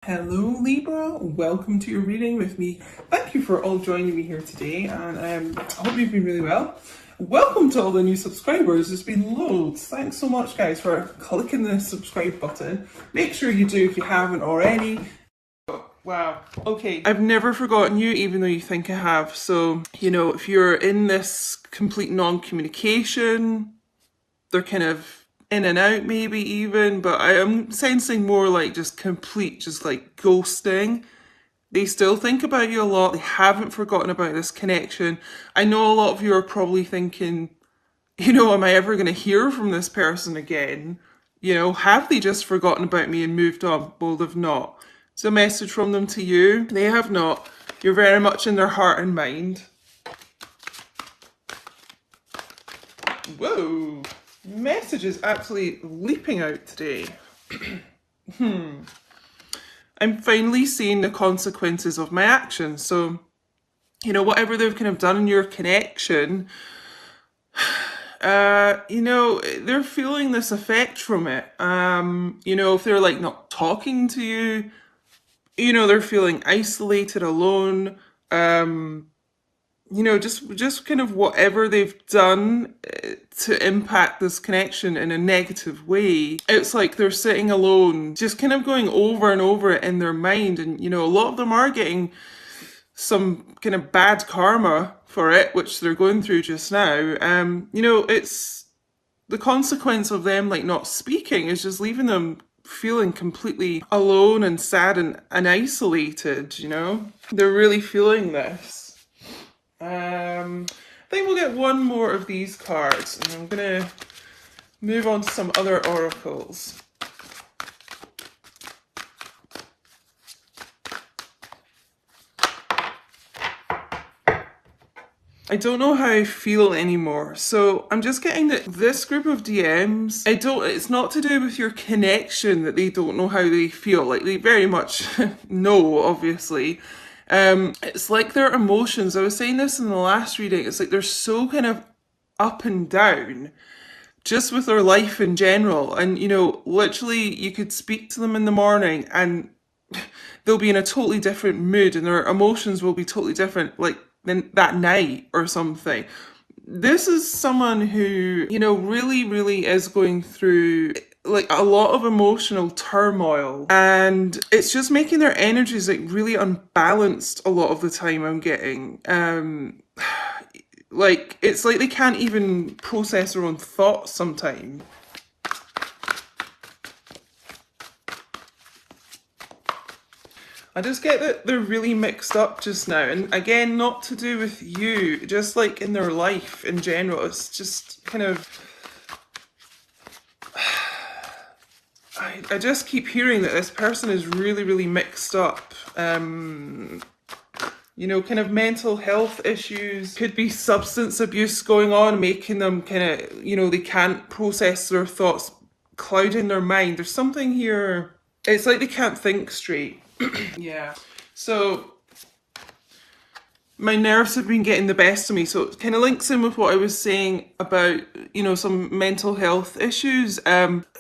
Hello Libra, welcome to your reading with me. Thank you for all joining me here today, and I hope you've been really well. Welcome to all the new subscribers. There's been loads. Thanks so much guys for clicking the subscribe button. Make sure you do if you haven't already. Wow. Okay. I've never forgotten you, even though you think I have. So, if you're in this complete non-communication, they're kind of in and out maybe even, but I am sensing more like just complete, just like ghosting. They still think about you a lot. They haven't forgotten about this connection. I know a lot of you are probably thinking, am I ever going to hear from this person again? Have they just forgotten about me and moved on? Well, they've not. It's a message from them to you. They have not. You're very much in their heart and mind. Whoa. Message is absolutely leaping out today. I'm finally seeing the consequences of my actions. So, whatever they've kind of done in your connection, they're feeling this effect from it. If they're like not talking to you, they're feeling isolated, alone. Just kind of whatever they've done to impact this connection in a negative way. It's like they're sitting alone, just kind of going over and over it in their mind. And, a lot of them are getting some kind of bad karma for it, which they're going through just now. It's the consequence of them like not speaking is just leaving them feeling completely alone and sad and isolated, They're really feeling this. I think we'll get one more of these cards, and I'm going to move on to some other oracles. I don't know how I feel anymore. So I'm just getting that this group of DMs, it's not to do with your connection that they don't know how they feel. Like they very much know, obviously. It's like their emotions. I was saying this in the last reading. It's like they're so kind of up and down just with their life in general. And, literally you could speak to them in the morning and they'll be in a totally different mood and their emotions will be totally different, like that night or something. This is someone who, really, really is going through like a lot of emotional turmoil, and it's just making their energies like really unbalanced a lot of the time. I'm getting like it's like they can't even process their own thoughts sometimes. I just get that they're really mixed up just now, and again, not to do with you, just like in their life in general. It's just kind of I just keep hearing that this person is really, really mixed up. Kind of mental health issues, could be substance abuse going on, making them kind of, they can't process their thoughts, clouding their mind. There's something here, it's like they can't think straight. Yeah. So my nerves have been getting the best of me. So it kind of links in with what I was saying about, some mental health issues.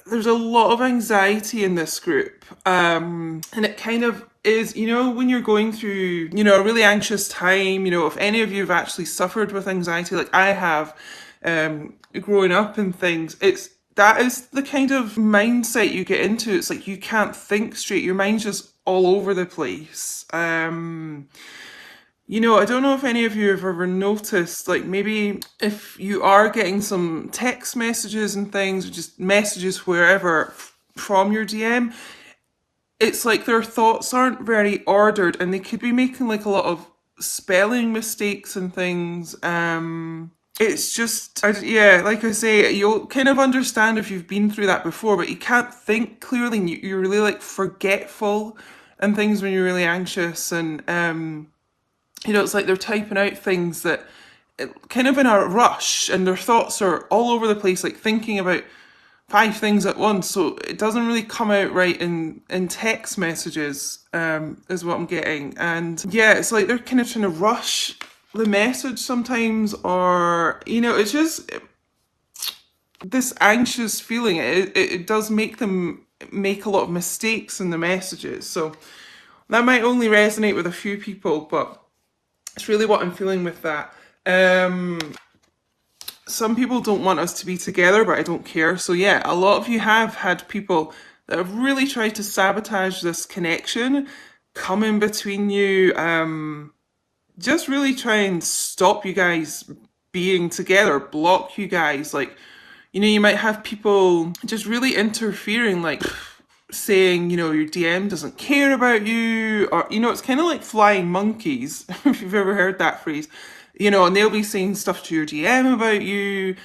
There's a lot of anxiety in this group. And it kind of is, when you're going through, a really anxious time, if any of you have actually suffered with anxiety, like I have, growing up and things, that is the kind of mindset you get into. It's like you can't think straight. Your mind's just all over the place. I don't know if any of you have ever noticed, like maybe if you are getting some text messages and things, or just messages wherever from your DM, it's like their thoughts aren't very ordered and they could be making like a lot of spelling mistakes and things. It's just, like I say, you'll kind of understand if you've been through that before, but you can't think clearly and you're really like forgetful and things when you're really anxious, and it's like they're typing out things that kind of in a rush and their thoughts are all over the place, like thinking about 5 things at once. So it doesn't really come out right in text messages, is what I'm getting. And yeah, it's like they're kind of trying to rush the message sometimes, or, it's just this anxious feeling. It does make them make a lot of mistakes in the messages. So that might only resonate with a few people, but it's really what I'm feeling with that. Some people don't want us to be together, but I don't care. So yeah, a lot of you have had people that have really tried to sabotage this connection, come in between you, just really try and stop you guys being together, block you guys. Like, you know, you might have people just really interfering, like saying, you know, your DM doesn't care about you, or, you know, it's kind of like flying monkeys, if you've ever heard that phrase, you know, and they'll be saying stuff to your DM about you,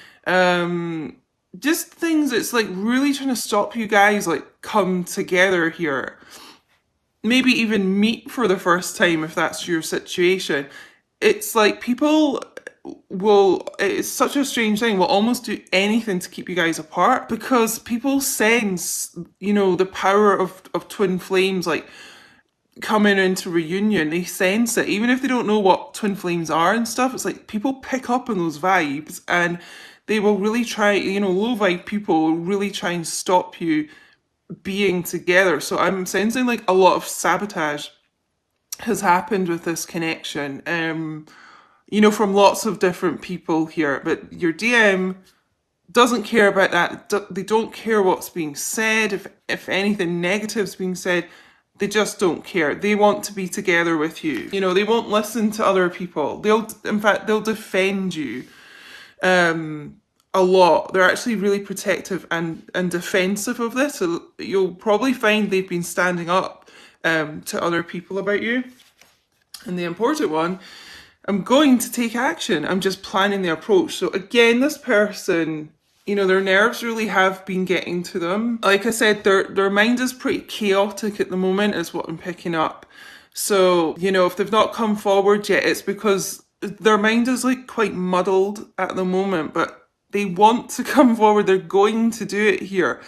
just things that's like really trying to stop you guys like come together here. Maybe even meet for the first time if that's your situation. It's like people will, it's such a strange thing, will almost do anything to keep you guys apart, because people sense, you know, the power of twin flames, like coming into reunion. They sense it, even if they don't know what twin flames are and stuff. It's like people pick up on those vibes, and they will really try, you know, low vibe people will really try and stop you being together. So I'm sensing like a lot of sabotage has happened with this connection, you know, from lots of different people here. But your DM doesn't care about that. They don't care what's being said. If anything negative's being said, they just don't care. They want to be together with you. You know, they won't listen to other people. In fact, they'll defend you a lot. They're actually really protective and defensive of this. So you'll probably find they've been standing up to other people about you. And the important one, I'm going to take action. I'm just planning the approach. So again, this person, you know, their nerves really have been getting to them. Like I said, their mind is pretty chaotic at the moment, is what I'm picking up. So, you know, if they've not come forward yet, it's because their mind is like quite muddled at the moment, but they want to come forward. They're going to do it here.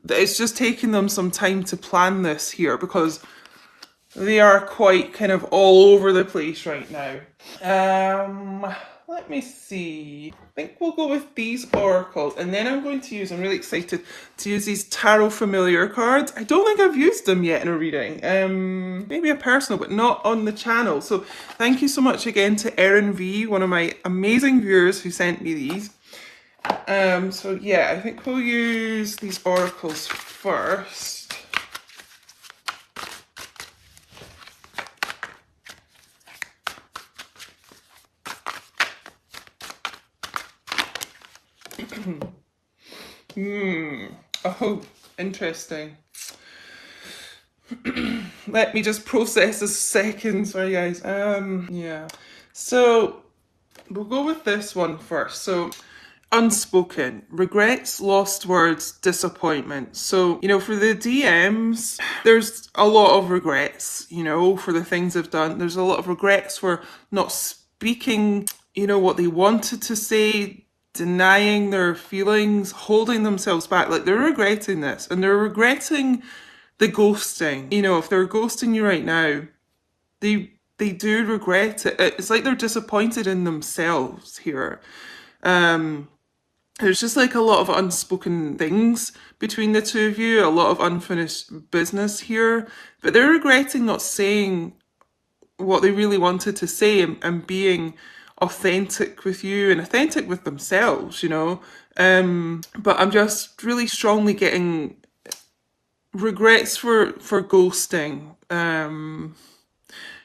It's just taking them some time to plan this here, because they are quite kind of all over the place right now. Let me see. I think we'll go with these oracles, and then I'm going to use, I'm really excited to use these tarot familiar cards. I don't think I've used them yet in a reading. Maybe a personal, but not on the channel. So thank you so much again to Erin V, one of my amazing viewers who sent me these. So yeah, I think we'll use these oracles first. Oh, interesting. Let me just process a second. Sorry, guys. Yeah. So we'll go with this one first. So unspoken, regrets, lost words, disappointment. So, you know, for the DMs, there's a lot of regrets, you know, for the things they've done. There's a lot of regrets for not speaking, you know, what they wanted to say, denying their feelings, holding themselves back. Like, they're regretting this, and they're regretting the ghosting. You know, if they're ghosting you right now, they do regret it. It's like they're disappointed in themselves here. There's just like a lot of unspoken things between the two of you, a lot of unfinished business here, but they're regretting not saying what they really wanted to say, and being authentic with you and authentic with themselves, you know. But I'm just really strongly getting regrets for ghosting.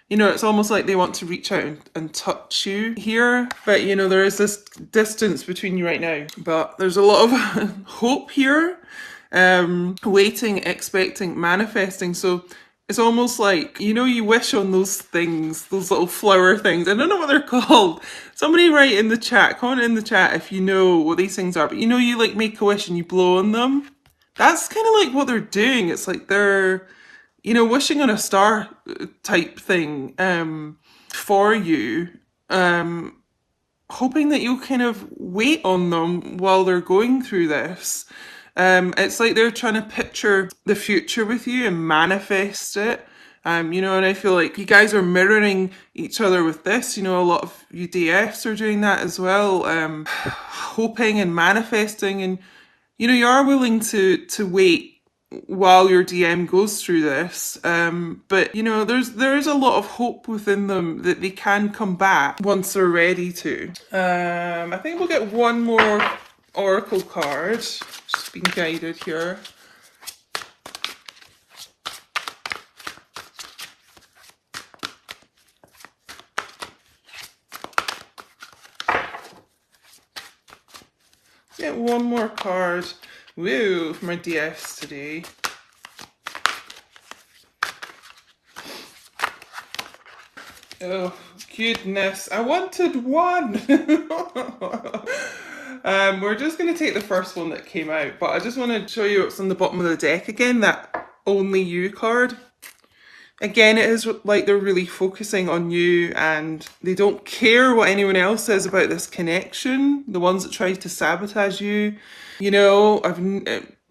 You know, it's almost like they want to reach out and touch you here, but you know, there is this distance between you right now. But there's a lot of hope here, waiting, expecting, manifesting. So it's almost like, you know, you wish on those things, those little flower things. I don't know what they're called. Somebody write in the chat, comment in the chat if you know what these things are. But you know, you like make a wish and you blow on them. That's kind of like what they're doing. It's like they're, you know, wishing on a star type thing for you, hoping that you'll kind of wait on them while they're going through this. It's like they're trying to picture the future with you and manifest it. You know, and I feel like you guys are mirroring each other with this. You know, a lot of you DFs are doing that as well, hoping and manifesting, and you know, you are willing to wait while your DM goes through this. But you know, there is a lot of hope within them that they can come back once they're ready to. I think we'll get one more oracle card, just being guided here. Get one more card. Woo, for my DS today. Oh, goodness. I wanted one. We're just going to take the first one that came out, but I just want to show you what's on the bottom of the deck again, that Only You card. Again, it is like they're really focusing on you and they don't care what anyone else says about this connection. The ones that try to sabotage you. You know,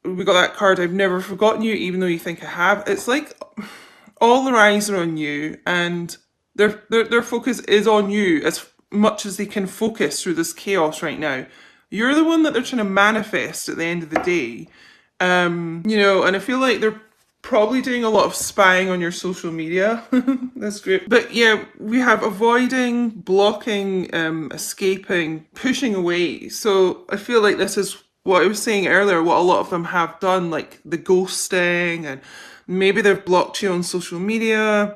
we got that card, I've never forgotten you, even though you think I have. It's like all their eyes are on you and their focus is on you as much as they can focus through this chaos right now. You're the one that they're trying to manifest at the end of the day. You know, and I feel like they're probably doing a lot of spying on your social media. That's great. But yeah, we have avoiding, blocking, escaping, pushing away. So I feel like this is what I was saying earlier, what a lot of them have done, like the ghosting, and maybe they've blocked you on social media,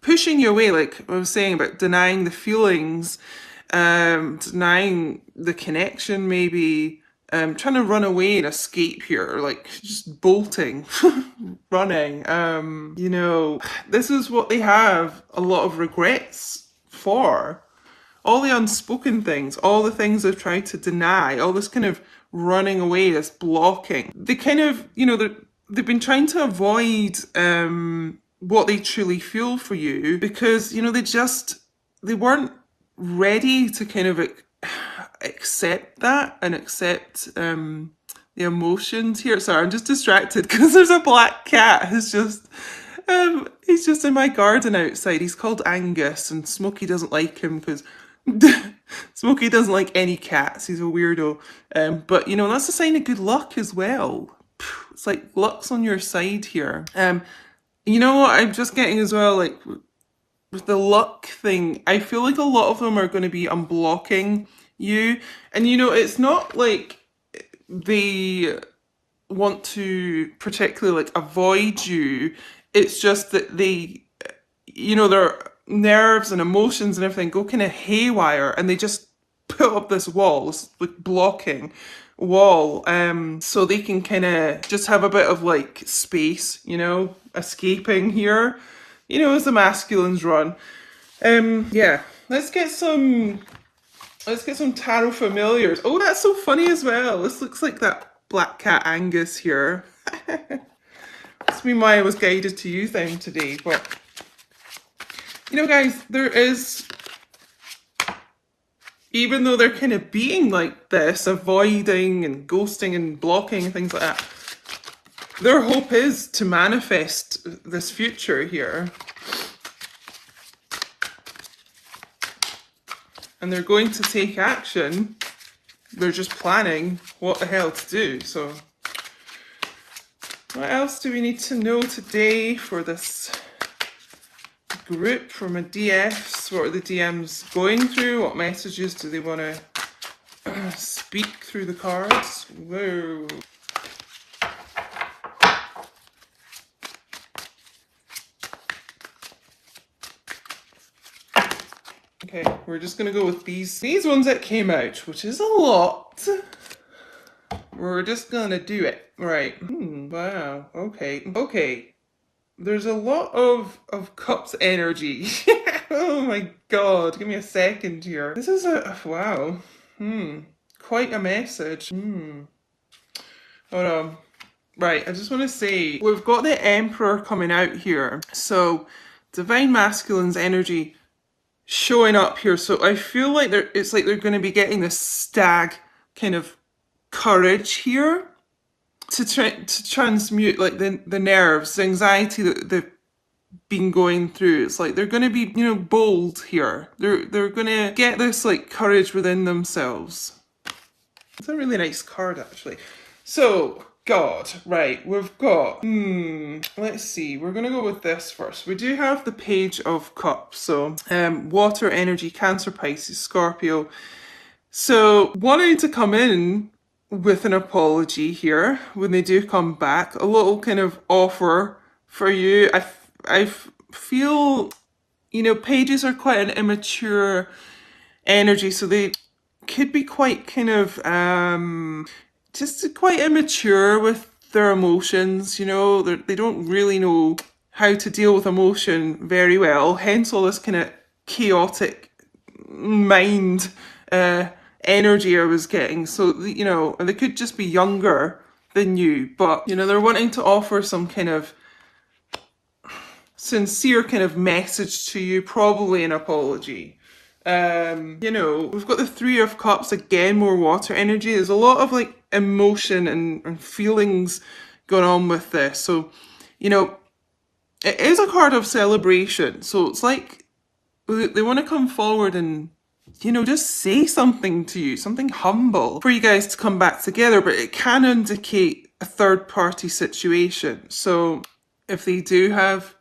pushing you away, like I was saying about denying the feelings, denying the connection, maybe trying to run away and escape here, like just bolting, running. You know, this is what they have a lot of regrets for. All the unspoken things, all the things they've tried to deny, all this kind of running away, this blocking. They kind of, you know, they've been trying to avoid what they truly feel for you because, you know, they weren't ready to kind of accept that and accept the emotions here. Sorry, I'm just distracted because there's a black cat who's just he's just in my garden outside. He's called Angus and Smokey doesn't like him because Smokey doesn't like any cats. He's a weirdo. But you know, that's a sign of good luck as well. It's like luck's on your side here. You know what I'm just getting as well, like with the luck thing, I feel like a lot of them are going to be unblocking you. And you know, it's not like they want to particularly like avoid you. It's just that they, you know, their nerves and emotions and everything go kind of haywire and they just put up this wall, this like blocking wall, so they can kind of just have a bit of like space, you know, escaping here, you know, as the masculines run. Yeah, let's get some tarot familiars. Oh, that's so funny as well. This looks like that black cat Angus here. That's me why I was guided to use them today. But you know, guys, there is, even though they're kind of being like this, avoiding and ghosting and blocking and things like that, their hope is to manifest this future here. And they're going to take action. They're just planning what the hell to do. So what else do we need to know today for this group, for my DFs? What are the DMs going through? What messages do they want to speak through the cards? Whoa. Okay, we're just going to go with these ones that came out, which is a lot. We're just going to do it. Right. Wow. Okay. There's a lot of cups energy. Oh my god. Give me a second here. This is wow. Quite a message. Hold on. Right, I just want to say, we've got the Emperor coming out here. So, Divine Masculine's energy showing up here. So I feel like it's like they're going to be getting this stag kind of courage here to transmute like the nerves, the anxiety that they've been going through. It's like they're going to be, you know, bold here. They're going to get this like courage within themselves. It's a really nice card actually. So God, right, we've got, let's see, we're going to go with this first. We do have the Page of Cups, so water energy, Cancer, Pisces, Scorpio. So wanting to come in with an apology here when they do come back, a little kind of offer for you. I feel, you know, pages are quite an immature energy, so they could be quite kind of just quite immature with their emotions, you know. They don't really know how to deal with emotion very well, hence all this kind of chaotic mind energy I was getting. So, you know, they could just be younger than you, but, you know, they're wanting to offer some kind of sincere kind of message to you, probably an apology. You know, we've got the Three of Cups, again, more water energy. There's a lot of like emotion and feelings going on with this. So, you know, it is a card of celebration. So it's like they want to come forward and, you know, just say something to you, something humble for you guys to come back together. But it can indicate a third party situation. So if they do have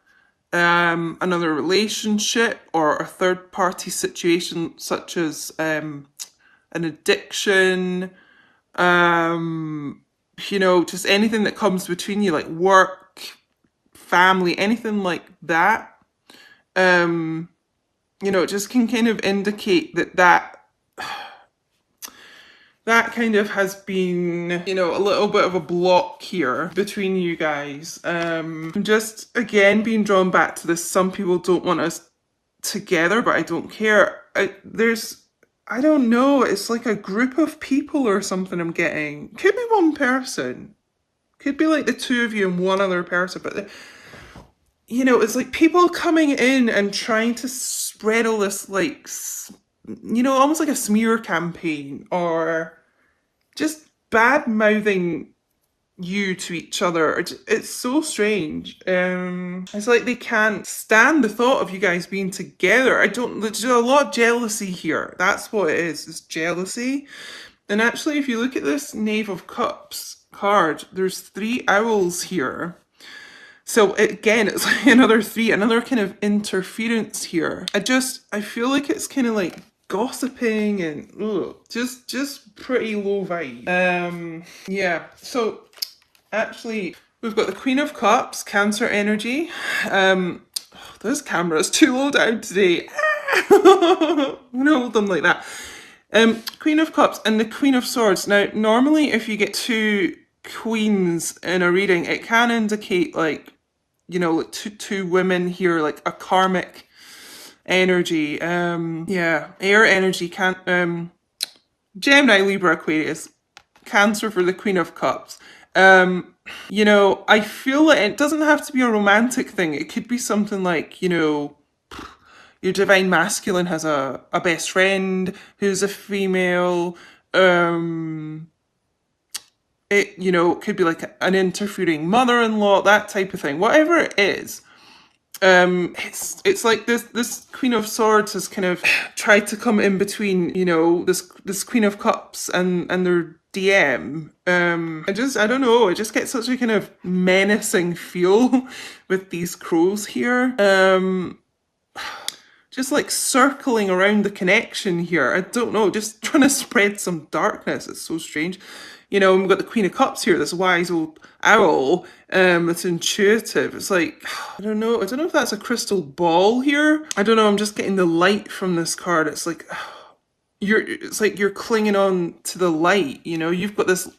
another relationship or a third party situation, such as an addiction, you know, just anything that comes between you, like work, family, anything like that, you know, it just can kind of indicate that kind of has been, you know, a little bit of a block here between you guys. I'm just, again, being drawn back to this. Some people don't want us together, but I don't care. I don't know, it's like a group of people or something I'm getting. Could be one person. Could be like the two of you and one other person, but you know, it's like people coming in and trying to spread all this, like, you know, almost like a smear campaign, or just bad-mouthing you to each other. It's so strange. It's like they can't stand the thought of you guys being together. There's a lot of jealousy here. That's what it is, it's jealousy. And actually, if you look at this Knave of Cups card, there's 3 owls here. So again, it's like another kind of interference here. I feel like it's kind of like gossiping and just pretty low vibe. Yeah, so actually we've got the Queen of Cups, Cancer energy. This camera's too low down today. I'm gonna hold them like that. Queen of Cups and the Queen of Swords. Now, normally if you get 2 queens in a reading, it can indicate, like, you know, like two women here, like a karmic energy. Yeah, air energy, Gemini, Libra, Aquarius, Cancer for the Queen of Cups. You know, I feel like it doesn't have to be a romantic thing. It could be something like, you know, your divine masculine has a best friend who's a female. It, you know, could be like an interfering mother-in-law, that type of thing. Whatever it is, it's like this Queen of Swords has kind of tried to come in between, you know, this Queen of Cups and their DM. I don't know, I just get such a kind of menacing feel with these crows here. Just like circling around the connection here. I don't know, just trying to spread some darkness. It's so strange. You know, we've got the Queen of Cups here, this wise old owl, that's intuitive. It's like, I don't know if that's a crystal ball here. I don't know, I'm just getting the light from this card. It's like, it's like you're clinging on to the light, you know, you've got this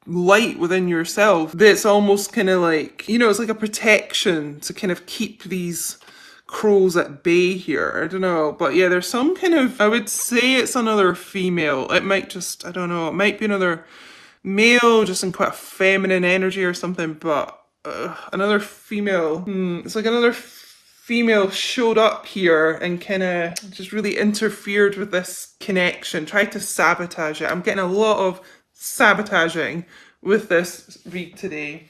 light within yourself that's almost kind of like, you know, it's like a protection to kind of keep these crows at bay here. I don't know, but yeah, there's some kind of, I would say it's another female. It might just, I don't know, it might be another male just in quite a feminine energy or something, but another female. It's like another female showed up here and kind of just really interfered with this connection, tried to sabotage it. I'm getting a lot of sabotaging with this read today.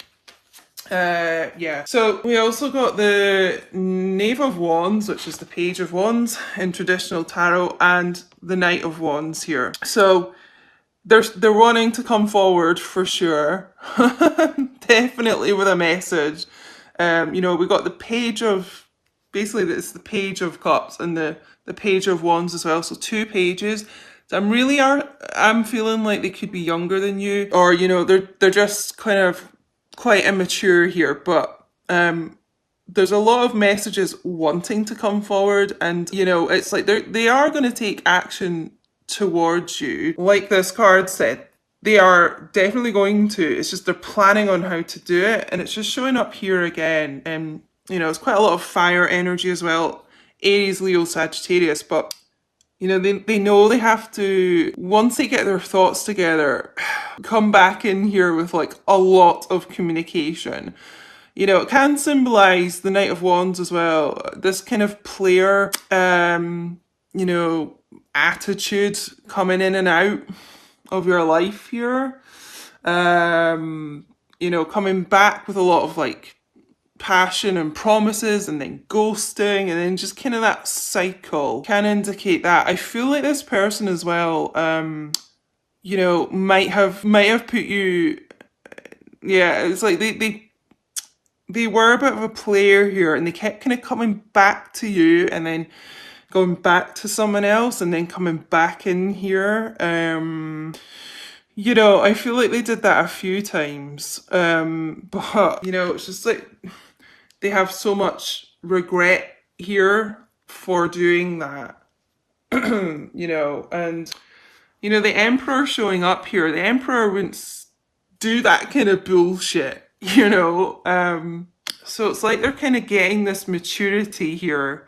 Yeah, so we also got the Knave of Wands, which is the Page of Wands in traditional tarot, and the Knight of Wands here. So they're wanting to come forward for sure. Definitely with a message. You know, we got the page of, basically it's the page of cups and the page of wands as well. So 2 pages. So I'm feeling like they could be younger than you, or you know, they're just kind of quite immature here, but there's a lot of messages wanting to come forward, and you know, it's like they are going to take action towards you. Like this card said, they are definitely going to. It's just they're planning on how to do it, and it's just showing up here again. And you know, it's quite a lot of fire energy as well. Aries, Leo, Sagittarius, but you know, they know they have to, once they get their thoughts together, come back in here with like a lot of communication. You know, it can symbolize the Knight of Wands as well. This kind of player, you know, attitude coming in and out of your life here. You know, coming back with a lot of like passion and promises and then ghosting and then just kind of that cycle can indicate that. I feel like this person as well, you know, might have put you, yeah, it's like they were a bit of a player here and they kept kind of coming back to you and then going back to someone else and then coming back in here. You know, I feel like they did that a few times. But, you know, it's just like they have so much regret here for doing that. You know, and, you know, the Emperor showing up here, the Emperor wouldn't do that kind of bullshit, you know. So it's like they're kind of getting this maturity here.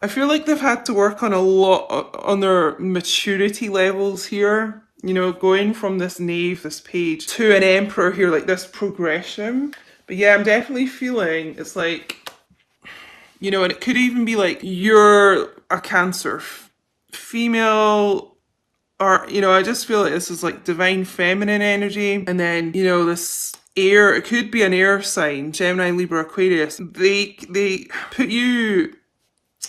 I feel like they've had to work on a lot on their maturity levels here. You know, going from this knave, this page, to an emperor here, like this progression. But yeah, I'm definitely feeling it's like, you know, and it could even be like you're a Cancer female, or, you know, I just feel like this is like divine feminine energy. And then, you know, this air, it could be an air sign, Gemini, Libra, Aquarius. They put you,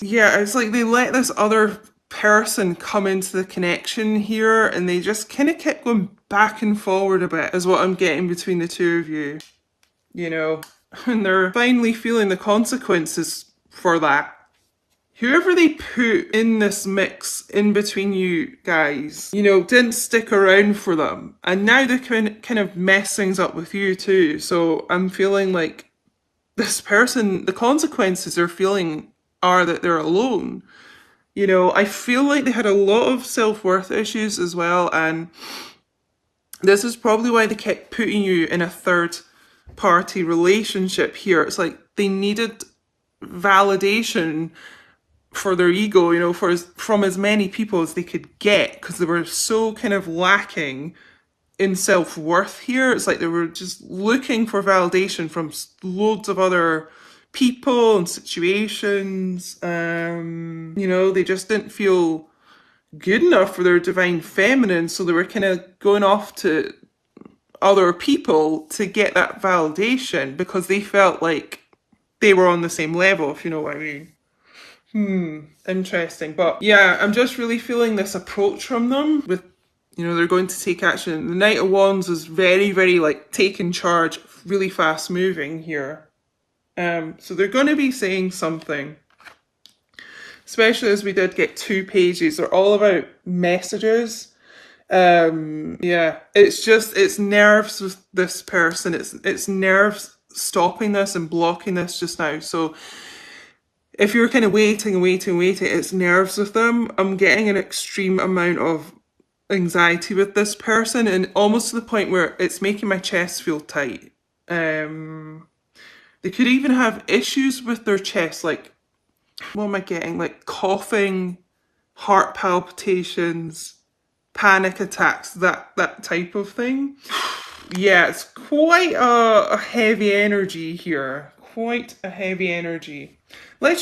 yeah, it's like they let this other person come into the connection here and they just kind of kept going back and forward a bit, is what I'm getting between the two of you. You know, and they're finally feeling the consequences for that. Whoever they put in this mix in between you guys, you know, didn't stick around for them. And now they can kind of mess things up with you too. So I'm feeling like this person, the consequences they're feeling are that they're alone. You know, I feel like they had a lot of self-worth issues as well. And this is probably why they kept putting you in a third party relationship here. It's like they needed validation for their ego, you know, from as many people as they could get, because they were so kind of lacking in self-worth here. It's like they were just looking for validation from loads of other people and situations. You know, they just didn't feel good enough for their divine feminine, so they were kind of going off to other people to get that validation because they felt like they were on the same level, if you know what I mean. Interesting. But yeah, I'm just really feeling this approach from them with, you know, they're going to take action. The Knight of Wands is very, very like taking charge, really fast moving here. So they're going to be saying something, especially as we did get 2 pages. They're all about messages. Yeah, it's nerves with this person. It's nerves stopping this and blocking this just now. So if you're kind of waiting, it's nerves with them. I'm getting an extreme amount of anxiety with this person, and almost to the point where it's making my chest feel tight. They could even have issues with their chest, like, what am I getting? Like coughing, heart palpitations, panic attacks, that type of thing. Yeah, it's quite a heavy energy here. Quite a heavy energy. I'm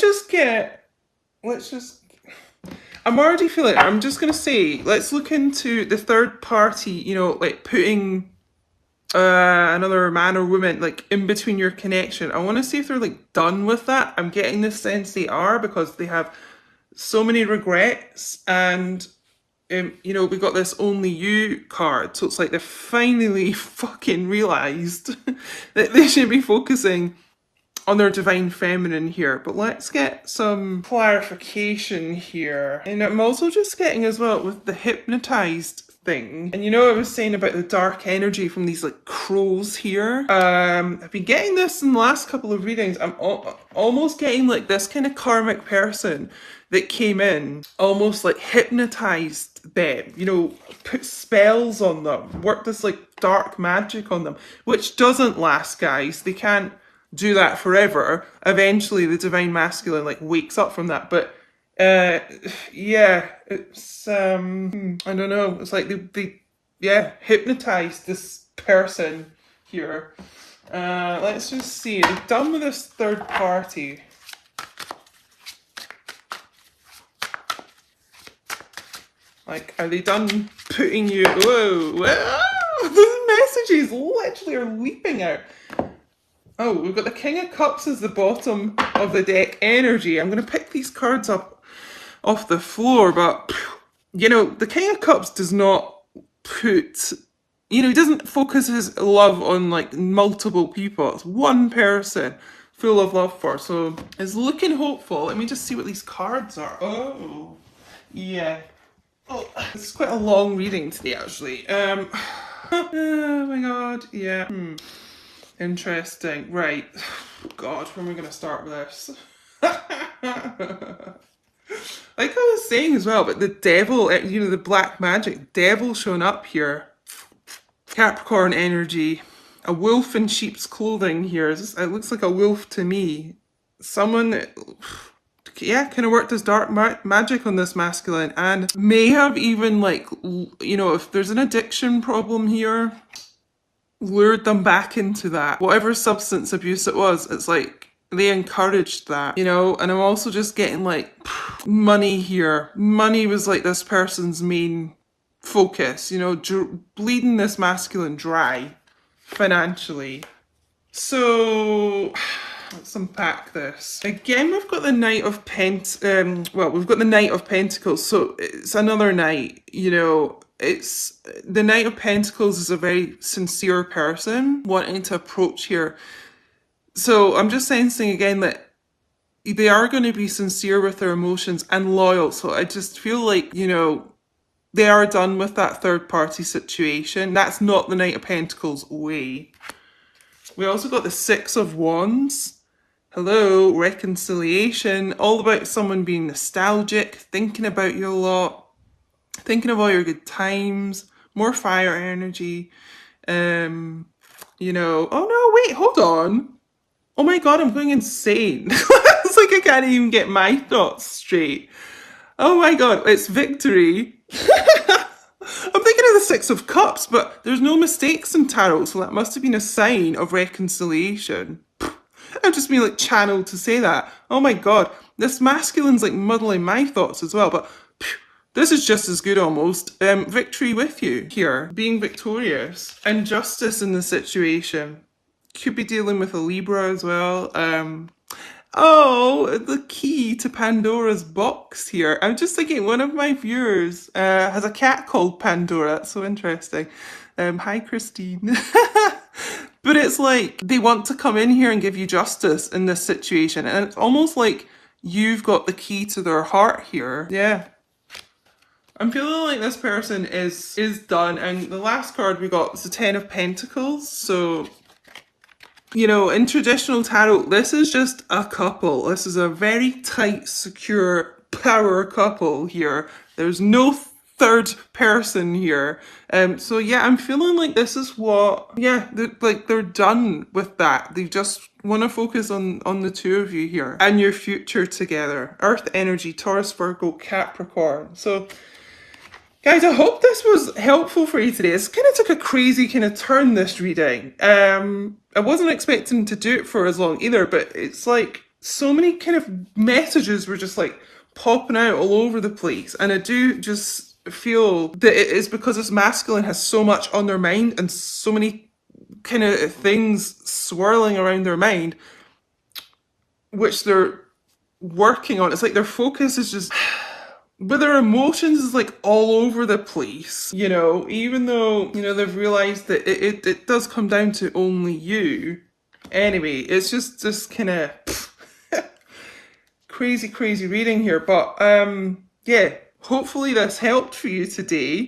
already feeling, I'm just going to say, let's look into the third party, you know, like putting another man or woman like in between your connection. I want to see if they're like done with that. I'm getting this sense they are, because they have so many regrets, and you know, we got this only you card, so it's like they finally fucking realised that they should be focusing on their divine feminine here. But let's get some clarification here. And I'm also just getting as well with the hypnotized thing. And you know, I was saying about the dark energy from these like crows here. I've been getting this in the last couple of readings. I'm almost getting like this kind of karmic person that came in, almost like hypnotized them, you know, put spells on them, worked this like dark magic on them, which doesn't last, guys. They can't do that forever. Eventually the divine masculine like wakes up from that, but yeah, it's I don't know, it's like they yeah, hypnotized this person here. Let's just see, are they done with this third party? Like, are they done putting you, whoa, the messages literally are leaping out. Oh, we've got the King of Cups as the bottom of the deck energy. I'm going to pick these cards up off the floor, but, you know, the King of Cups does not put, you know, he doesn't focus his love on, like, multiple people. It's one person full of love for. So, it's looking hopeful. Let me just see what these cards are. Oh, yeah. Oh, this is quite a long reading today, actually. Oh my god, yeah. Interesting. Right. God, where am I going to start with this? Like I was saying as well, but the devil, you know, the black magic devil showing up here. Capricorn energy. A wolf in sheep's clothing here. It looks like a wolf to me. Someone that, yeah, kind of worked as dark magic on this masculine and may have even, like, you know, if there's an addiction problem here, lured them back into that. Whatever substance abuse it was, it's like they encouraged that, you know? And I'm also just getting like money here. Money was like this person's main focus, you know, bleeding this masculine dry financially. So let's unpack this. Again, we've got the Knight of we've got the Knight of Pentacles, so it's another knight, you know. It's the Knight of Pentacles is a very sincere person wanting to approach here. So I'm just sensing again that they are going to be sincere with their emotions and loyal. So I just feel like, you know, they are done with that third party situation. That's not the Knight of Pentacles way. We also got the Six of Wands. Hello, reconciliation. All about someone being nostalgic, thinking about you a lot. Thinking of all your good times, more fire energy, you know, oh no, wait, hold on. Oh my god, I'm going insane. It's like I can't even get my thoughts straight. Oh my god, it's victory. I'm thinking of the Six of Cups, but there's no mistakes in tarot, so that must have been a sign of reconciliation. I've just been like channeled to say that. Oh my god, this masculine's like muddling my thoughts as well, but this is just as good almost. Victory with you here, being victorious. And justice in the situation. Could be dealing with a Libra as well. Oh, the key to Pandora's box here. I'm just thinking one of my viewers has a cat called Pandora. That's so interesting. Hi, Christine. But it's like they want to come in here and give you justice in this situation. And it's almost like you've got the key to their heart here. Yeah. I'm feeling like this person is done, and the last card we got was the Ten of Pentacles. So, you know, in traditional tarot, this is just a couple. This is a very tight, secure power couple here. There's no third person here. So yeah, I'm feeling like this is what, yeah, they're done with that. They just want to focus on the two of you here and your future together. Earth energy, Taurus, Virgo, Capricorn. So guys, I hope this was helpful for you today. It's kind of took a crazy kind of turn, this reading. I wasn't expecting to do it for as long either, but it's like so many kind of messages were just like popping out all over the place. And I do just feel that it is because this masculine has so much on their mind and so many kind of things swirling around their mind, which they're working on. It's like their focus is just But their emotions is like all over the place, you know, even though, you know, they've realised that it does come down to only you. Anyway, it's just kind of crazy reading here. But yeah, hopefully this helped for you today.